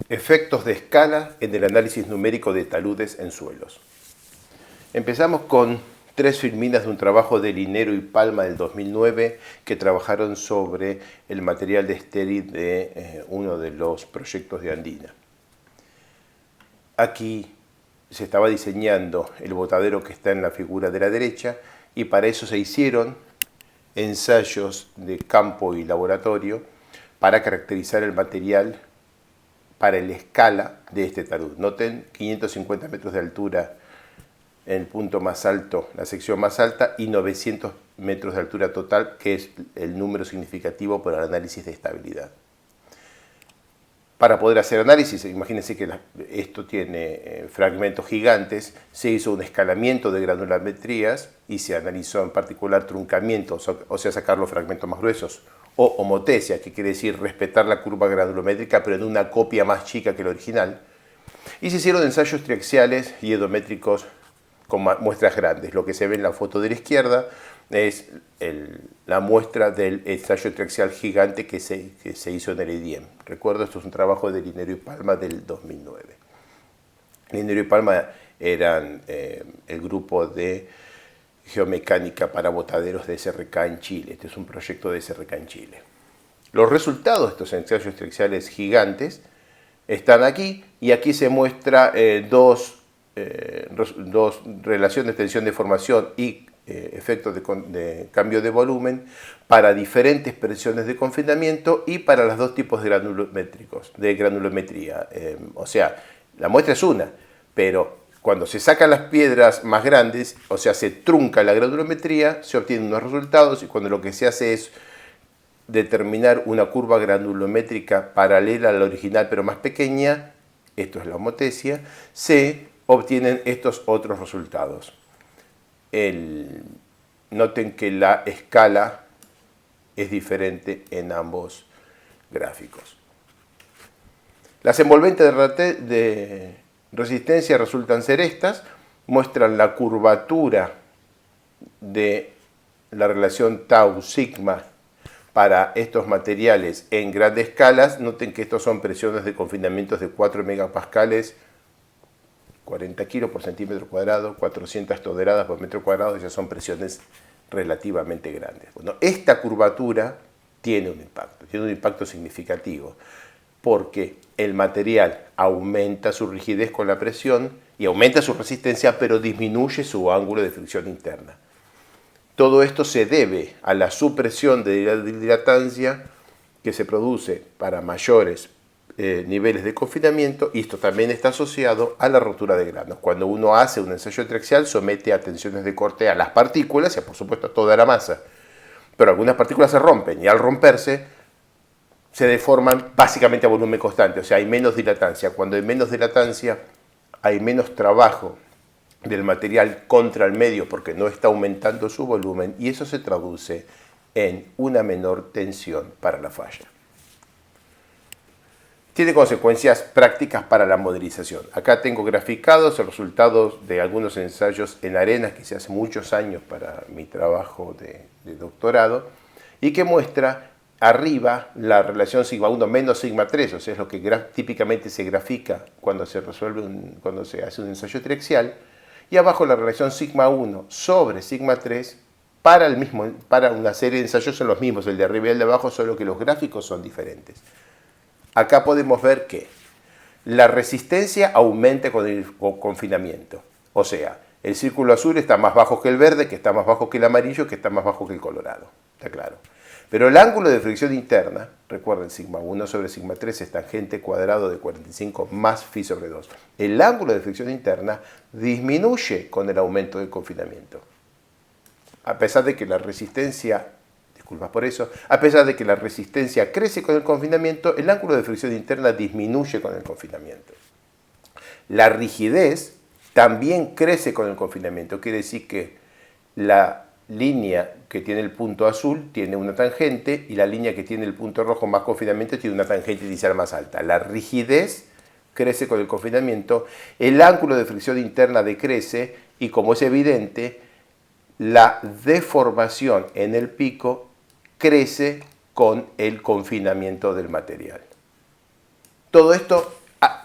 Efectos de escala en el análisis numérico de taludes en suelos. Empezamos con tres filminas de un trabajo de Linero y Palma del 2009 que trabajaron sobre el material de estéril de uno de los proyectos de Andina. Aquí se estaba diseñando el botadero que está en la figura de la derecha y para eso se hicieron ensayos de campo y laboratorio para caracterizar el material para la escala de este talud. Noten 550 metros de altura en el punto más alto, la sección más alta, y 900 metros de altura total, que es el número significativo para el análisis de estabilidad. Para poder hacer análisis, imagínense que esto tiene fragmentos gigantes, se hizo un escalamiento de granulometrías y se analizó en particular truncamiento, o sea, sacar los fragmentos más gruesos, o homotesia, que quiere decir respetar la curva granulométrica, pero en una copia más chica que la original. Y se hicieron ensayos triaxiales y edométricos con muestras grandes. Lo que se ve en la foto de la izquierda es la muestra del ensayo triaxial gigante que se hizo en el IDM. Recuerdo, esto es un trabajo de Linero y Palma del 2009. Linero y Palma eran el grupo de geomecánica para botaderos de SRK en Chile. Este es un proyecto de SRK en Chile. Los resultados de estos ensayos triaxiales gigantes están aquí, y aquí se muestra dos relaciones de tensión de formación y efectos de cambio de volumen para diferentes presiones de confinamiento y para los dos tipos de granulometría. O sea, la muestra es una, pero cuando se sacan las piedras más grandes, o sea, se trunca la granulometría, se obtienen unos resultados, y cuando lo que se hace es determinar una curva granulométrica paralela a la original pero más pequeña, esto es la homotesia, se obtienen estos otros resultados. Noten que la escala es diferente en ambos gráficos. Las envolventes de resistencia resultan ser estas, muestran la curvatura de la relación tau sigma para estos materiales en grandes escalas. Noten que estos son presiones de confinamientos de 4 megapascales, 40 kilos por centímetro cuadrado, 400 toneladas por metro cuadrado, ya son presiones relativamente grandes. Bueno, esta curvatura tiene un impacto significativo, porque el material aumenta su rigidez con la presión y aumenta su resistencia, pero disminuye su ángulo de fricción interna. Todo esto se debe a la supresión de dilatancia que se produce para mayores niveles de confinamiento, y esto también está asociado a la rotura de granos. Cuando uno hace un ensayo triaxial, somete a tensiones de corte a las partículas y por supuesto a toda la masa, pero algunas partículas se rompen, y al romperse se deforman básicamente a volumen constante, o sea, hay menos dilatancia. Cuando hay menos dilatancia, hay menos trabajo del material contra el medio porque no está aumentando su volumen, y eso se traduce en una menor tensión para la falla. Tiene consecuencias prácticas para la modelización. Acá tengo graficados los resultados de algunos ensayos en arenas que hice hace muchos años para mi trabajo de doctorado, y que muestra arriba la relación sigma 1 menos sigma 3, o sea, es lo que típicamente se grafica cuando se cuando se hace un ensayo triaxial, y abajo la relación sigma 1 sobre sigma 3 para una serie de ensayos son los mismos, el de arriba y el de abajo, solo que los gráficos son diferentes. Acá podemos ver que la resistencia aumenta con el confinamiento, o sea, el círculo azul está más bajo que el verde, que está más bajo que el amarillo, que está más bajo que el colorado, está claro. Pero el ángulo de fricción interna, recuerden, sigma 1 sobre sigma 3 es tangente cuadrado de 45 más phi sobre 2. El ángulo de fricción interna disminuye con el aumento del confinamiento. A pesar de que la resistencia, a pesar de que la resistencia crece con el confinamiento, el ángulo de fricción interna disminuye con el confinamiento. La rigidez también crece con el confinamiento, quiere decir que la línea que tiene el punto azul tiene una tangente, y la línea que tiene el punto rojo más confinamiento tiene una tangente inicial más alta. La rigidez crece con el confinamiento, el ángulo de fricción interna decrece, y como es evidente, la deformación en el pico crece con el confinamiento del material. Todo esto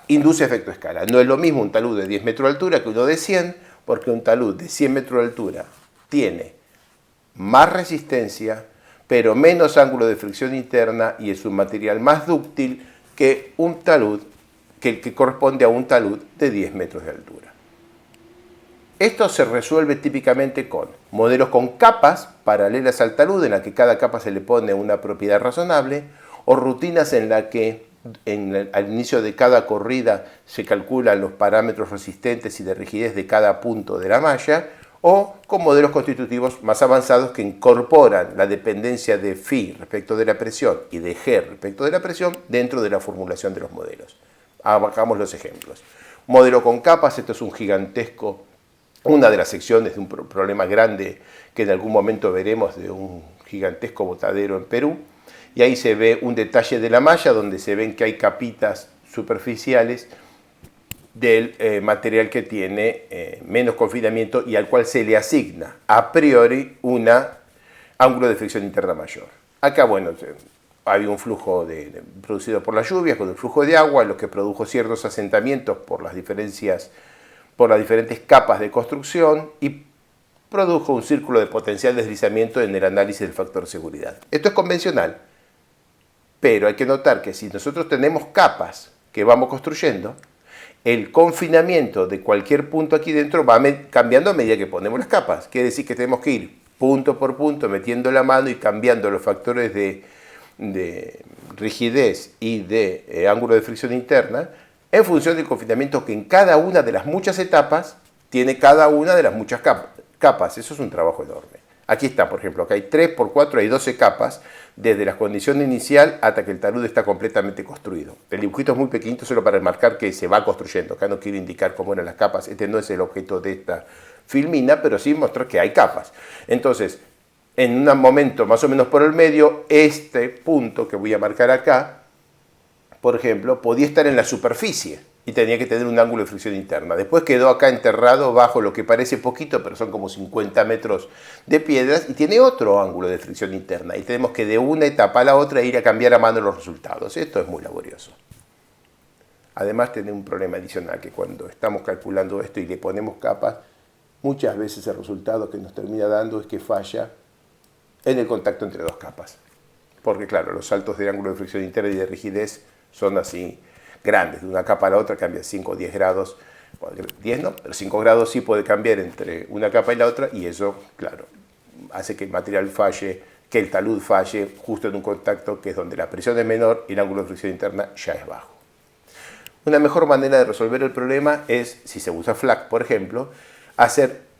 Induce efecto escala. No es lo mismo un talud de 10 metros de altura que uno de 100, porque un talud de 100 metros de altura tiene más resistencia, pero menos ángulo de fricción interna y es un material más dúctil que un talud que el que corresponde a un talud de 10 metros de altura. Esto se resuelve típicamente con modelos con capas paralelas al talud, en la que cada capa se le pone una propiedad razonable, o rutinas en la que al inicio de cada corrida se calculan los parámetros resistentes y de rigidez de cada punto de la malla, o con modelos constitutivos más avanzados que incorporan la dependencia de phi respecto de la presión y de g respecto de la presión dentro de la formulación de los modelos. Hagamos los ejemplos. Modelo con capas, esto es un gigantesco, una de las secciones de un problema grande que en algún momento veremos de un gigantesco botadero en Perú, y ahí se ve un detalle de la malla donde se ven que hay capitas superficiales del material que tiene menos confinamiento y al cual se le asigna a priori un ángulo de fricción interna mayor. Acá, bueno, había un flujo producido por las lluvias con el flujo de agua, lo que produjo ciertos asentamientos por las diferentes capas de construcción y produjo un círculo de potencial deslizamiento en el análisis del factor seguridad. Esto es convencional, pero hay que notar que si nosotros tenemos capas que vamos construyendo, el confinamiento de cualquier punto aquí dentro va cambiando a medida que ponemos las capas. Quiere decir que tenemos que ir punto por punto metiendo la mano y cambiando los factores de rigidez y de ángulo de fricción interna en función del confinamiento que en cada una de las muchas etapas tiene cada una de las muchas capas. Eso es un trabajo enorme. Aquí está, por ejemplo, acá hay 3 por 4, hay 12 capas, desde la condición inicial hasta que el talud está completamente construido. El dibujito es muy pequeñito solo para marcar que se va construyendo. Acá no quiero indicar cómo eran las capas, este no es el objeto de esta filmina, pero sí mostrar que hay capas. Entonces, en un momento más o menos por el medio, este punto que voy a marcar acá, por ejemplo, podía estar en la superficie y tenía que tener un ángulo de fricción interna. Después quedó acá enterrado bajo lo que parece poquito, pero son como 50 metros de piedras y tiene otro ángulo de fricción interna. Y tenemos que de una etapa a la otra ir a cambiar a mano los resultados. Esto es muy laborioso. Además tiene un problema adicional, que cuando estamos calculando esto y le ponemos capas, muchas veces el resultado que nos termina dando es que falla en el contacto entre dos capas. Porque claro, los saltos de ángulo de fricción interna y de rigidez son así grandes. De una capa a la otra cambia 5 o 10 grados. Bueno, 10 no, pero 5 grados sí puede cambiar entre una capa y la otra, y eso, claro, hace que el material falle, que el talud falle justo en un contacto que es donde la presión es menor y el ángulo de fricción interna ya es bajo. Una mejor manera de resolver el problema es, si se usa FLAC, por ejemplo, hacer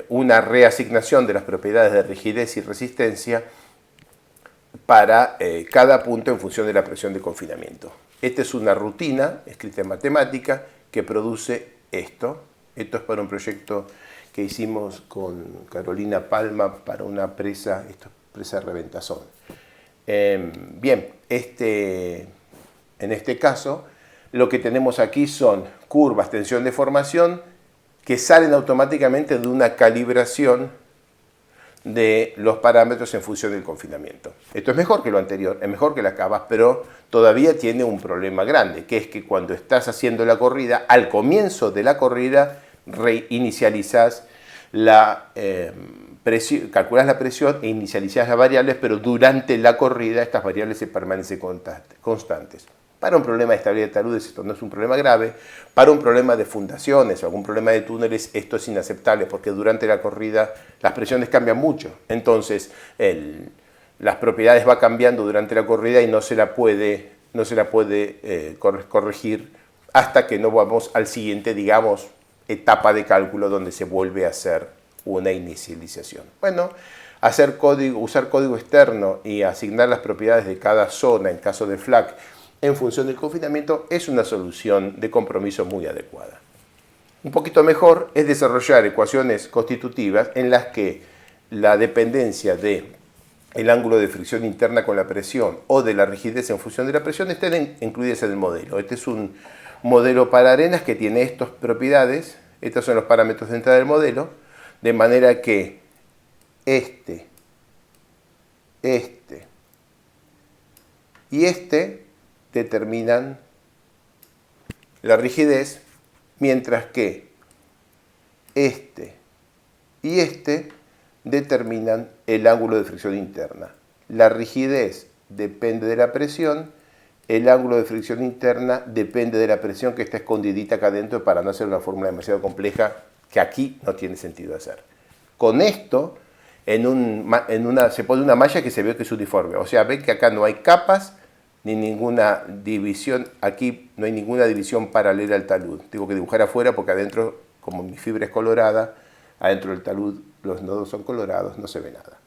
una reasignación de las propiedades de rigidez y resistencia para cada punto en función de la presión de confinamiento. Esta es una rutina escrita en matemática que produce esto. Esto es para un proyecto que hicimos con Carolina Palma para una presa, esto es presa de Reventazón. Bien, en este caso, lo que tenemos aquí son curvas, tensión, deformación, que salen automáticamente de una calibración de los parámetros en función del confinamiento. Esto es mejor que lo anterior, es mejor que las capas, pero todavía tiene un problema grande, que es que cuando estás haciendo la corrida, al comienzo de la corrida, reinicializas la presión, calculas la presión e inicializas las variables, pero durante la corrida estas variables se permanecen constantes. Para un problema de estabilidad de taludes esto no es un problema grave. Para un problema de fundaciones o algún problema de túneles esto es inaceptable porque durante la corrida las presiones cambian mucho. Entonces las propiedades van cambiando durante la corrida y no se la puede corregir hasta que no vamos al siguiente, digamos, etapa de cálculo donde se vuelve a hacer una inicialización. Bueno, usar código externo y asignar las propiedades de cada zona en caso de FLAC en función del confinamiento es una solución de compromiso muy adecuada. Un poquito mejor es desarrollar ecuaciones constitutivas en las que la dependencia del ángulo de fricción interna con la presión o de la rigidez en función de la presión estén incluidas en el modelo. Este es un modelo para arenas que tiene estas propiedades, estos son los parámetros de entrada del modelo, de manera que este y este determinan la rigidez, mientras que este y este determinan el ángulo de fricción interna. La rigidez depende de la presión, el ángulo de fricción interna depende de la presión que está escondidita acá adentro para no hacer una fórmula demasiado compleja que aquí no tiene sentido hacer. Con esto, se pone una malla que se ve que es uniforme. O sea, ven que acá no hay capas ni ninguna división. Aquí no hay ninguna división paralela al talud. Tengo que dibujar afuera porque adentro, como mi fibra es colorada, adentro del talud los nodos son colorados, no se ve nada.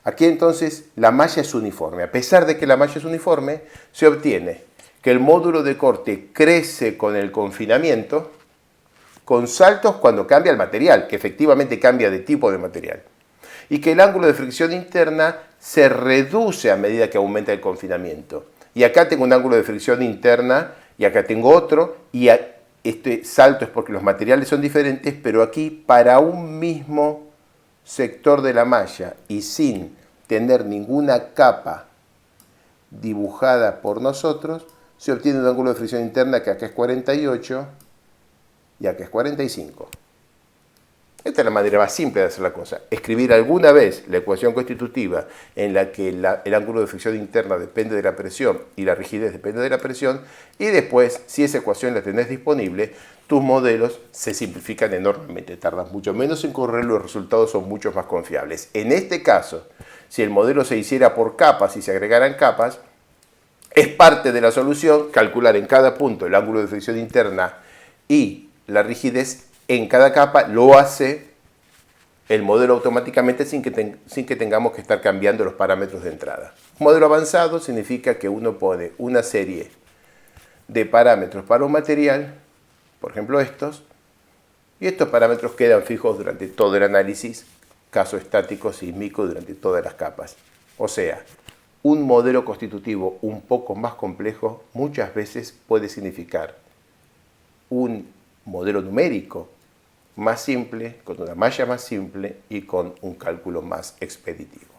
Aquí entonces la malla es uniforme. A pesar de que la malla es uniforme, se obtiene que el módulo de corte crece con el confinamiento, con saltos cuando cambia el material, que efectivamente cambia de tipo de material. Y que el ángulo de fricción interna se reduce a medida que aumenta el confinamiento. Y acá tengo un ángulo de fricción interna y acá tengo otro, y este salto es porque los materiales son diferentes, pero aquí para un mismo sector de la malla y sin tener ninguna capa dibujada por nosotros, se obtiene un ángulo de fricción interna que acá es 48 y acá es 45. Esta es la manera más simple de hacer la cosa. Escribir alguna vez la ecuación constitutiva en la que el ángulo de fricción interna depende de la presión y la rigidez depende de la presión, y después, si esa ecuación la tenés disponible, tus modelos se simplifican enormemente, tardas mucho menos en correr, los resultados son mucho más confiables. En este caso, si el modelo se hiciera por capas y se agregaran capas, es parte de la solución calcular en cada punto el ángulo de fricción interna y la rigidez en cada capa. Lo hace el modelo automáticamente sin que tengamos que estar cambiando los parámetros de entrada. Un modelo avanzado significa que uno pone una serie de parámetros para un material, por ejemplo estos, y estos parámetros quedan fijos durante todo el análisis, caso estático, sísmico, durante todas las capas. O sea, un modelo constitutivo un poco más complejo muchas veces puede significar un modelo numérico más simple, con una malla más simple y con un cálculo más expeditivo.